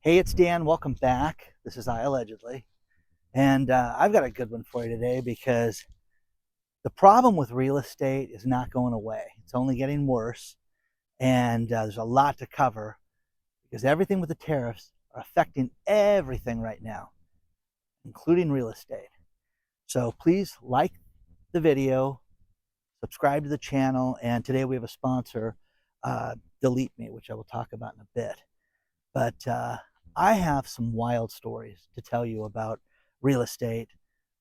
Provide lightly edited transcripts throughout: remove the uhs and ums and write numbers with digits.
Hey, it's Dan. Welcome back. This is iAllegedly. And I've got a good one for you today because the problem with real estate is not going away. It's only getting worse. And there's a lot to cover because everything with the tariffs are affecting everything right now, including real estate. So please like the video, subscribe to the channel. And today we have a sponsor, Delete Me, which I will talk about in a bit. But I have some wild stories to tell you about real estate.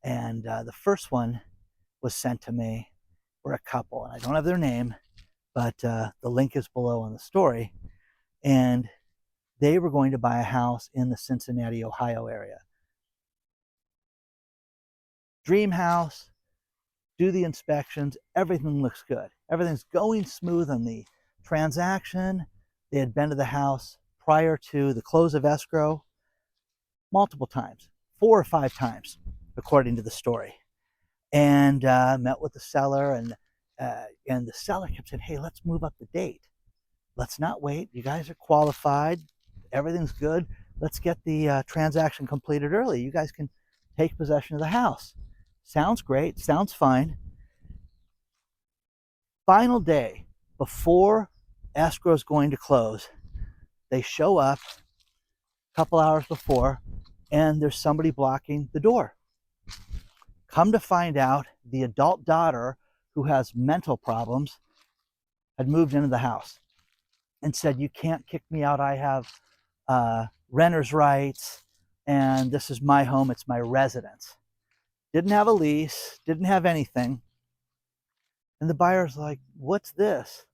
And the first one was sent to me for a couple. And I don't have their name, but the link is below on the story. And they were going to buy a house in the Cincinnati, Ohio area. Dream house, do the inspections, everything looks good. Everything's going smooth on the transaction. They had been to the house prior to the close of escrow multiple times, 4 or 5 times, according to the story. And met with the seller, and the seller kept saying, hey, let's move up the date. Let's not wait. You guys are qualified. Everything's good. Let's get the transaction completed early. You guys can take possession of the house. Sounds great. Sounds fine. Final day before escrow is going to close, they show up a couple hours before, and there's somebody blocking the door. Come to find out, the adult daughter, who has mental problems, had moved into the house and said, you can't kick me out. I have renter's rights, and this is my home. It's my residence. Didn't have a lease, didn't have anything. And the buyer's like, what's this?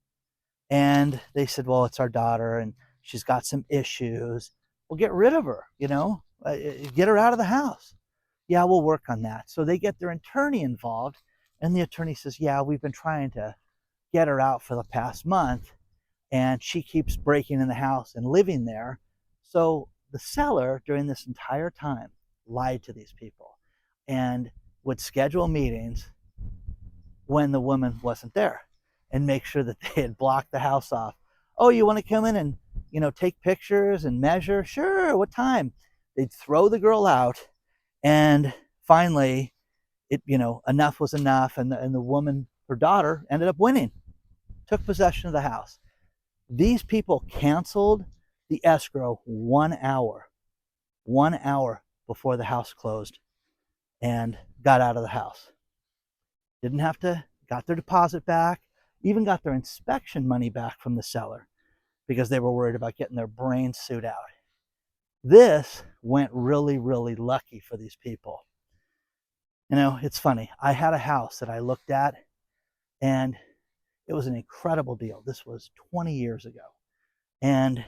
And they said, well, it's our daughter, and she's got some issues. Well, get rid of her, get her out of the house. Yeah, we'll work on that. So they get their attorney involved, and the attorney says, yeah, we've been trying to get her out for the past month, and she keeps breaking in the house and living there. So the seller, during this entire time, lied to these people and would schedule meetings when the woman wasn't there and make sure that they had blocked the house off. Oh, you want to come in and take pictures and measure? Sure, what time? They'd throw the girl out, and finally, enough was enough, and the woman, her daughter, ended up winning, took possession of the house. These people canceled the escrow 1 hour before the house closed, and got out of the house. Didn't have to, got their deposit back, even got their inspection money back from the seller because they were worried about getting their brain suit out. This went really, really lucky for these people. It's funny. I had a house that I looked at, and it was an incredible deal. This was 20 years ago. And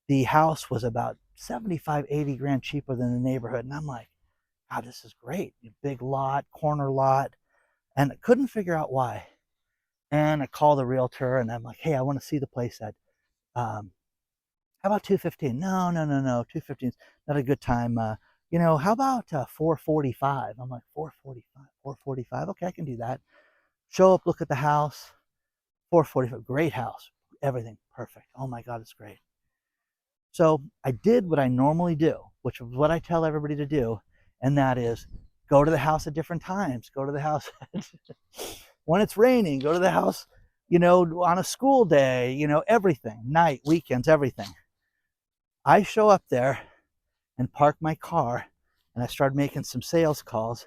the house was about 75, 80 grand cheaper than the neighborhood. And I'm like, God, this is great. Big lot, corner lot. And I couldn't figure out why. And I called the realtor, and I'm like, hey, I want to see the place at, how about 2:15? No, 2:15 is not a good time. How about 4:45? I'm like, 4:45, okay, I can do that. Show up, look at the house. 4:45, great house, everything perfect. Oh my God, it's great. So I did what I normally do, which is what I tell everybody to do, and that is go to the house at different times. Go to the house when it's raining. Go to the house, on a school day. Everything, night, weekends, everything. I show up there and park my car, and I started making some sales calls,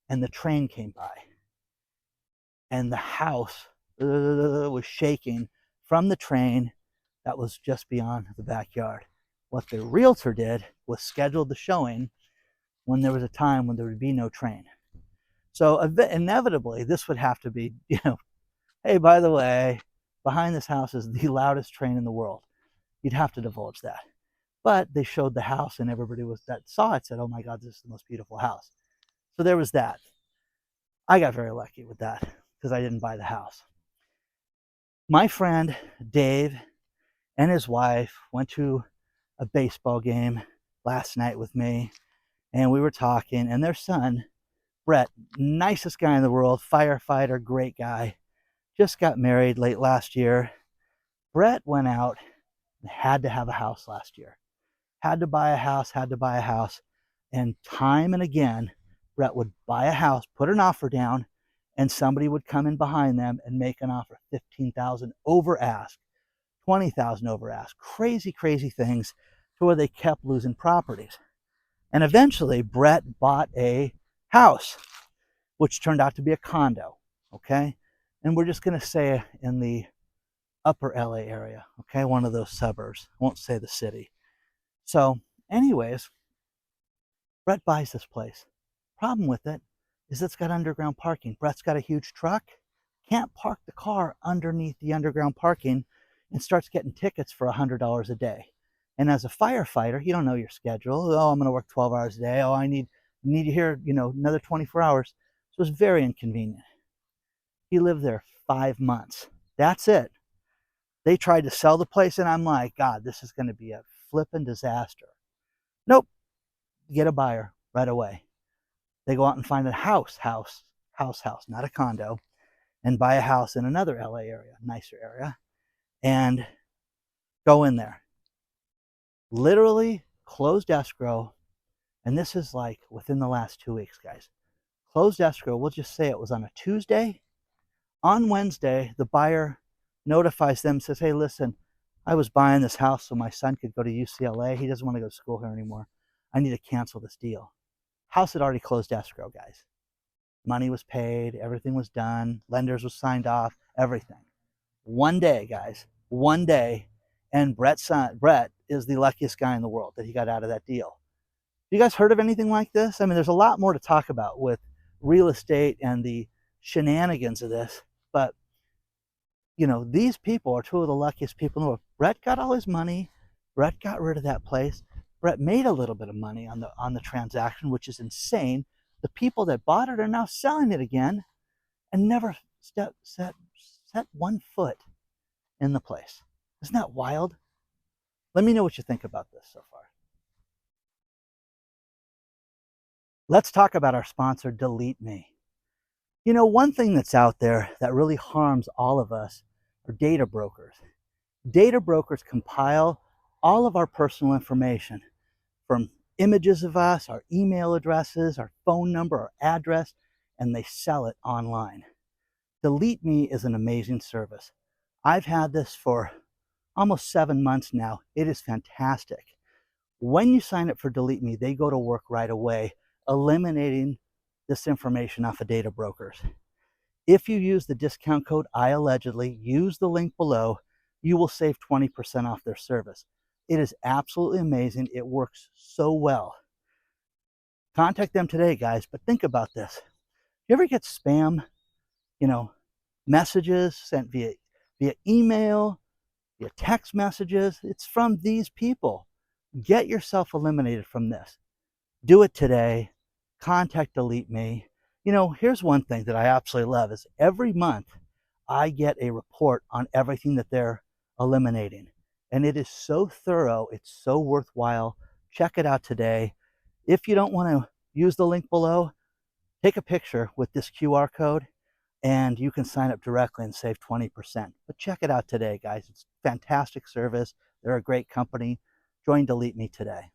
and the train came by, and the house was shaking from the train that was just beyond the backyard. What the realtor did was scheduled the showing when there was a time when there would be no train. So inevitably, this would have to be, hey, by the way, behind this house is the loudest train in the world. You'd have to divulge that. But they showed the house, and everybody that saw it said, oh my God, this is the most beautiful house. So there was that. I got very lucky with that because I didn't buy the house. My friend Dave and his wife went to a baseball game last night with me, and we were talking, and their son, Brett, nicest guy in the world, firefighter, great guy, just got married late last year. Brett went out and had to have a house last year. had to buy a house, had to buy a house. And time and again, Brett would buy a house, put an offer down, and somebody would come in behind them and make an offer 15,000 over ask, 20,000 over ask, crazy, crazy things to where they kept losing properties. And eventually, Brett bought a house, which turned out to be a condo, okay? And we're just going to say in the upper LA area, okay? One of those suburbs. I won't say the city. So, anyways, Brett buys this place. Problem with it is it's got underground parking. Brett's got a huge truck, can't park the car underneath the underground parking, and starts getting tickets for $100 a day. And as a firefighter, you don't know your schedule. Oh, I'm going to work 12 hours a day. Oh, I need you here, another 24 hours. So it was very inconvenient. He lived there 5 months. That's it. They tried to sell the place, and I'm like, God, this is going to be a flipping disaster. Nope. Get a buyer right away. They go out and find a house, not a condo, and buy a house in another LA area, nicer area, and go in there. Literally closed escrow, and this is like within the last 2 weeks, guys. Closed escrow, we'll just say it was on a Tuesday. On Wednesday, the buyer notifies them, says, hey, listen, I was buying this house so my son could go to UCLA. He doesn't want to go to school here anymore. I need to cancel this deal. House had already closed escrow, guys. Money was paid, everything was done, lenders was signed off, everything. One day, guys, one day, and Brett is the luckiest guy in the world that he got out of that deal. You guys heard of anything like this? I mean, there's a lot more to talk about with real estate and the shenanigans of this, but these people are two of the luckiest people in the world. Brett got all his money. Brett got rid of that place. Brett made a little bit of money on the transaction, which is insane. The people that bought it are now selling it again and never set one foot in the place. Isn't that wild? Let me know what you think about this so far. Let's talk about our sponsor, Delete Me. One thing that's out there that really harms all of us are data brokers. Data brokers compile all of our personal information, from images of us, our email addresses, our phone number, our address, and they sell it online. Delete Me is an amazing service. I've had this for almost 7 months now. It is fantastic. When you sign up for Delete Me, they go to work right away, eliminating this information off of data brokers. If you use the discount code iAllegedly, use the link below, you will save 20% off their service. It is absolutely amazing. It works so well. Contact them today, guys, but think about this. You ever get spam, messages sent via email, via text messages? It's from these people. Get yourself eliminated from this. Do it today. Contact Delete Me. Here's one thing that I absolutely love is every month I get a report on everything that they're eliminating. And it is so thorough. It's so worthwhile. Check it out today. If you don't want to use the link below, take a picture with this QR code and you can sign up directly and save 20%. But check it out today, guys. It's fantastic service. They're a great company. Join Delete Me today.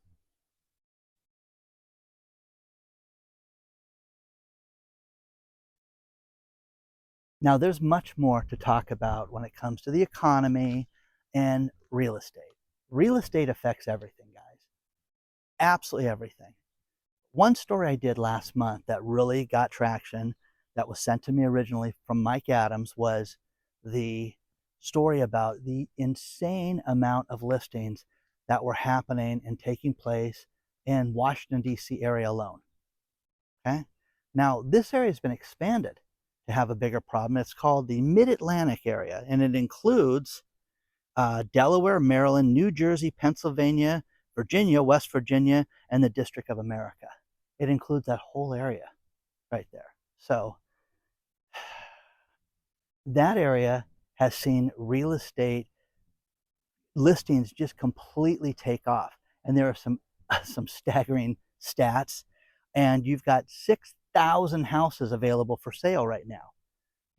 Now, there's much more to talk about when it comes to the economy and real estate. Real estate affects everything, guys. Absolutely everything. One story I did last month that really got traction, that was sent to me originally from Mike Adams, was the story about the insane amount of listings that were happening and taking place in Washington, D.C. area alone. Okay? Now, this area has been expanded to have a bigger problem. It's called the Mid-Atlantic area, and it includes Delaware, Maryland, New Jersey, Pennsylvania, Virginia, West Virginia, and the District of America. It includes that whole area right there. So that area has seen real estate listings just completely take off. And there are some staggering stats. And you've got 6,000 houses available for sale right now.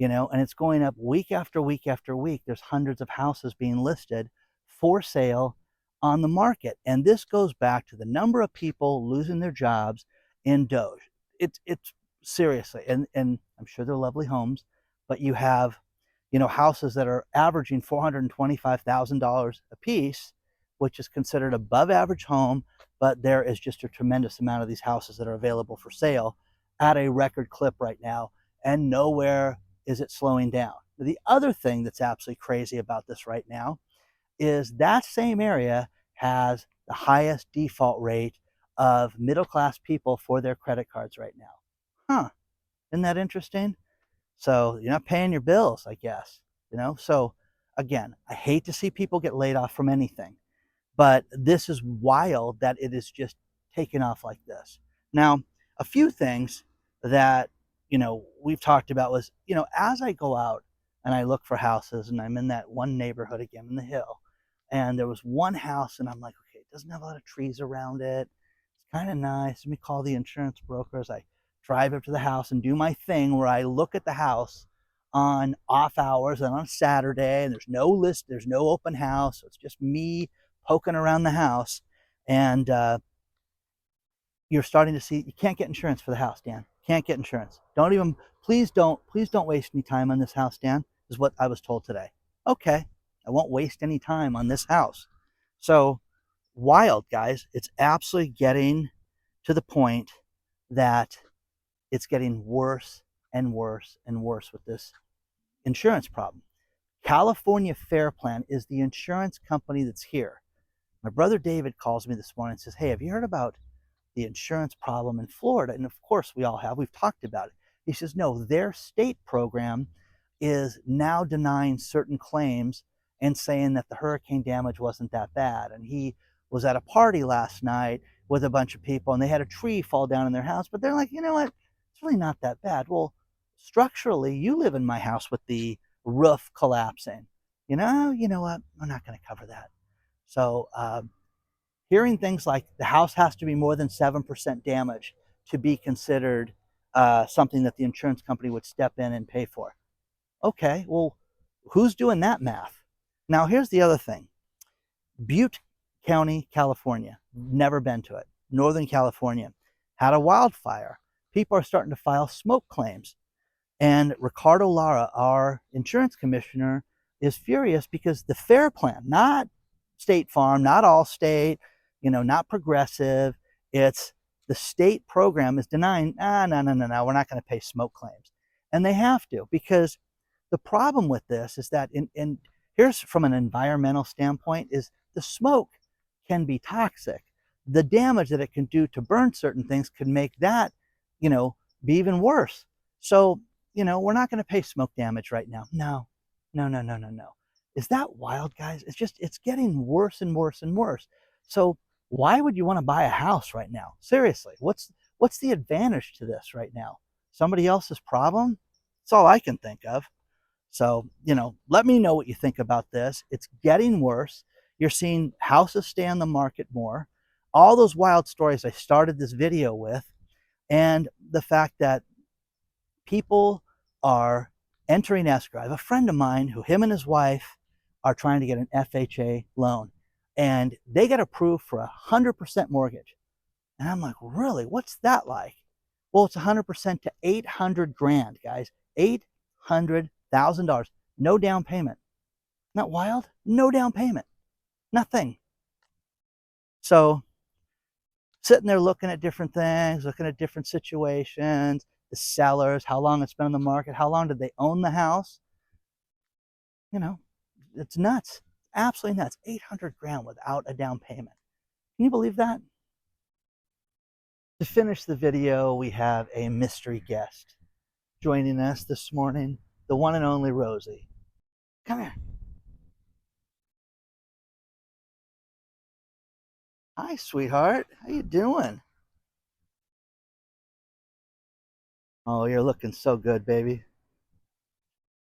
And it's going up week after week after week. There's hundreds of houses being listed for sale on the market. And this goes back to the number of people losing their jobs in Doge. It's seriously, and I'm sure they're lovely homes, but you have, houses that are averaging $425,000 a piece, which is considered above average home, but there is just a tremendous amount of these houses that are available for sale at a record clip right now, and nowhere is it slowing down. The other thing that's absolutely crazy about this right now is that same area has the highest default rate of middle-class people for their credit cards right now. Huh, isn't that interesting? So you're not paying your bills, I guess, So again, I hate to see people get laid off from anything, but this is wild that it is just taken off like this. Now, a few things that, we've talked about was, as I go out and I look for houses, and I'm in that one neighborhood again in the Hill, and there was one house, and I'm like, okay, it doesn't have a lot of trees around it. It's kind of nice. Let me call the insurance brokers. I drive up to the house and do my thing where I look at the house on off hours and on Saturday, and there's no list, there's no open house. So it's just me poking around the house, and you're starting to see you can't get insurance for the house, Dan. Can't get insurance. Please don't waste any time on this house, Dan, is what I was told today. Okay, I won't waste any time on this house. So wild, guys. It's absolutely getting to the point that it's getting worse and worse and worse with this insurance problem. California Fair Plan is the insurance company that's here. My brother David calls me this morning and says, hey, have you heard about the insurance problem in Florida? And of course we all have. We've talked about it. He says, no, their state program is now denying certain claims and saying that the hurricane damage wasn't that bad. And he was at a party last night with a bunch of people, and they had a tree fall down in their house, but they're like, you know what? It's really not that bad. Well, structurally, you live in my house with the roof collapsing. You know what? I'm not going to cover that. So hearing things like the house has to be more than 7% damage to be considered something that the insurance company would step in and pay for. Okay, well, who's doing that math? Now, here's the other thing. Butte County, California, never been to it. Northern California had a wildfire. People are starting to file smoke claims. And Ricardo Lara, our insurance commissioner, is furious because the FAIR Plan, not State Farm, not Allstate, not Progressive, it's the state program is denying, no, we're not going to pay smoke claims. And they have to, because the problem with this is that, here's from an environmental standpoint, is the smoke can be toxic. The damage that it can do to burn certain things could make that, be even worse. So, we're not going to pay smoke damage right now. No. Is that wild, guys? It's getting worse and worse and worse. So why would you want to buy a house right now? Seriously, what's the advantage to this right now? Somebody else's problem? That's all I can think of. So, let me know what you think about this. It's getting worse. You're seeing houses stay on the market more. All those wild stories I started this video with, and the fact that people are entering escrow. I have a friend of mine who, him and his wife, are trying to get an FHA loan, and they got approved for 100% mortgage. And I'm like, really? What's that like? Well, it's 100% to 800 grand, guys. $800,000. No down payment. Not wild? No down payment. Nothing. So, sitting there looking at different things, looking at different situations, the sellers, how long it's been on the market, how long did they own the house? It's nuts. Absolutely nuts. 800 grand without a down payment. Can you believe that? To finish the video, we have a mystery guest joining us this morning, the one and only Rosie. Come here. Hi, sweetheart. How you doing? Oh, you're looking so good, baby.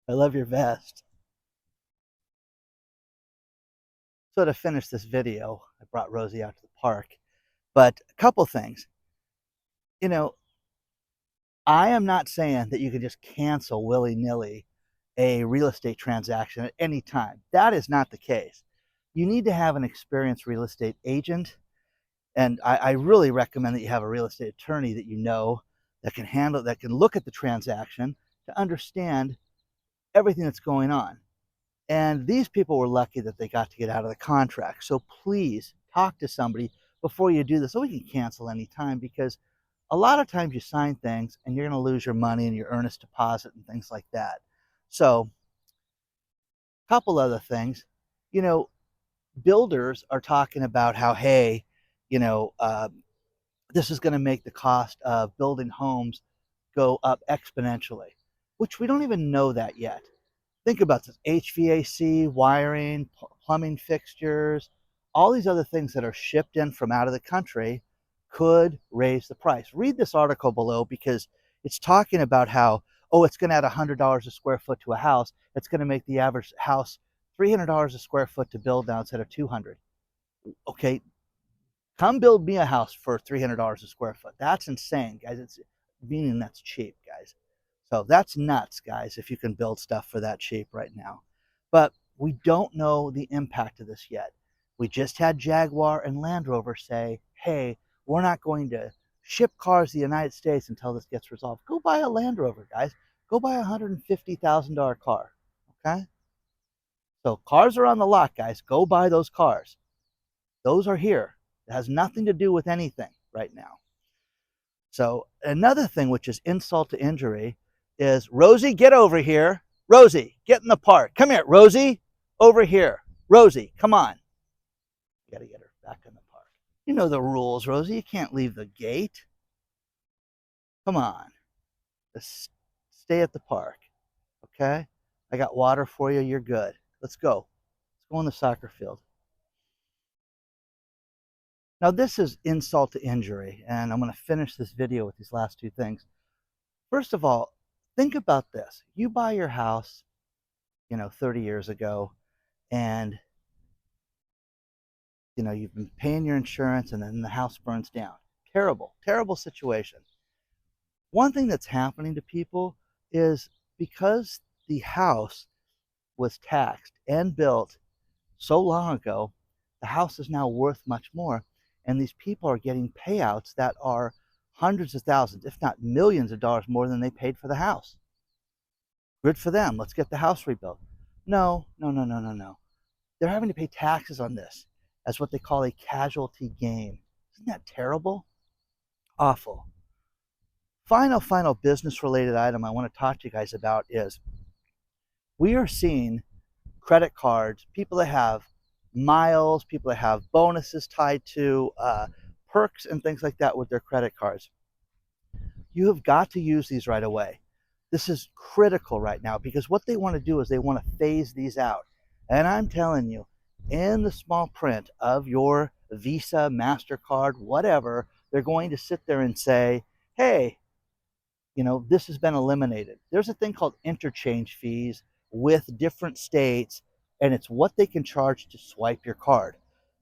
I love your vest. So to finish this video, I brought Rosie out to the park. But a couple things. I am not saying that you can just cancel willy-nilly a real estate transaction at any time. That is not the case. you need to have an experienced real estate agent. And I really recommend that you have a real estate attorney that you know that can handle, that can look at the transaction to understand everything that's going on. And these people were lucky that they got to get out of the contract. So please talk to somebody before you do this, so we can cancel anytime, because a lot of times you sign things and you're going to lose your money and your earnest deposit and things like that. So a couple other things, you know, builders are talking about how, hey, you know, this is going to make the cost of building homes go up exponentially, which we don't even know that yet. Think about this: HVAC, wiring, plumbing fixtures, all these other things that are shipped in from out of the country could raise the price. Read this article below, because it's talking about how, oh, it's going to add $100 a square foot to a house. It's going to make the average house $300 a square foot to build now instead of $200. Okay, come build me a house for $300 a square foot. That's insane, guys. It's meaning that's cheap, guys. So that's nuts, guys, if you can build stuff for that cheap right now. But we don't know the impact of this yet. We just had Jaguar and Land Rover say, hey, we're not going to ship cars to the United States until this gets resolved. Go buy a Land Rover, guys. Go buy a $150,000 car, okay? So cars are on the lot, guys. Go buy those cars. Those are here. It has nothing to do with anything right now. So another thing, which is insult to injury, is Rosie, get over here. Rosie, get in the park. Come here, Rosie, over here. Rosie, come on. You got to get her back in the park. You know the rules, Rosie. You can't leave the gate. Come on. Just stay at the park, okay? I got water for you. You're good. Let's go. Let's go on the soccer field. Now, this is insult to injury, and I'm going to finish this video with these last two things. First of all, think about this. You buy your house, 30 years ago, and, you've been paying your insurance, and then the house burns down. Terrible, terrible situation. One thing that's happening to people is, because the house was taxed and built so long ago, the house is now worth much more. And these people are getting payouts that are hundreds of thousands, if not millions of dollars more than they paid for the house. Good for them. Let's get the house rebuilt. No. They're having to pay taxes on this as what they call a casualty gain. Isn't that terrible? Awful. Final business-related item I want to talk to you guys about is, we are seeing credit cards, people that have miles, people that have bonuses tied to perks and things like that with their credit cards. You have got to use these right away. This is critical right now, because what they want to do is they want to phase these out. And I'm telling you, in the small print of your Visa, MasterCard, whatever, they're going to sit there and say, hey, this has been eliminated. There's a thing called interchange fees with different states, and it's what they can charge to swipe your card.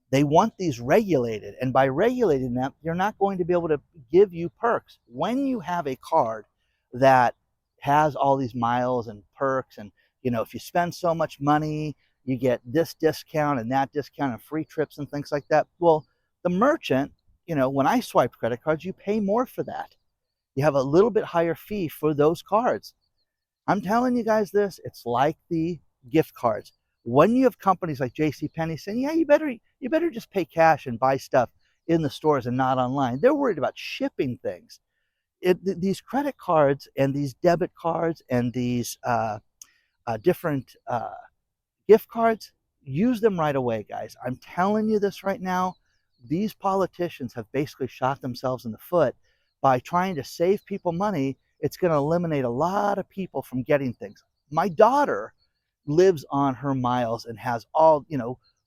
They want these regulated, and by regulating them, you're not going to be able to give you perks. When you have a card that has all these miles and perks, and if you spend so much money, you get this discount and that discount and free trips and things like that. Well, the merchant, when I swipe credit cards, you pay more for that. You have a little bit higher fee for those cards. I'm telling you guys this, it's like the gift cards. When you have companies like JCPenney saying, yeah, you better just pay cash and buy stuff in the stores and not online. They're worried about shipping things. These credit cards and these debit cards and these different gift cards, use them right away, guys. I'm telling you this right now. These politicians have basically shot themselves in the foot by trying to save people money. It's going to eliminate a lot of people from getting things. My daughter lives on her miles and has all,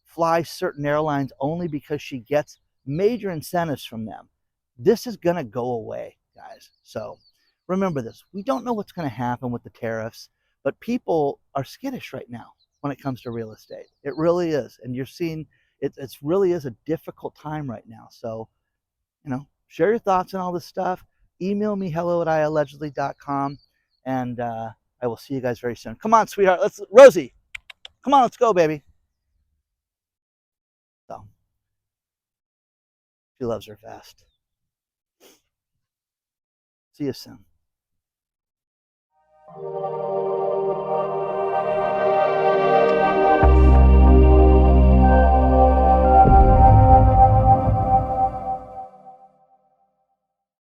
flies certain airlines only because she gets major incentives from them. This is going to go away, guys. So remember this. We don't know what's going to happen with the tariffs, but people are skittish right now when it comes to real estate. It really is. And you're seeing it really is a difficult time right now. So, share your thoughts on all this stuff. Email me, hello@iallegedly.com, and I will see you guys very soon. Come on, sweetheart. Rosie, come on, let's go, baby. She loves her vest. See you soon.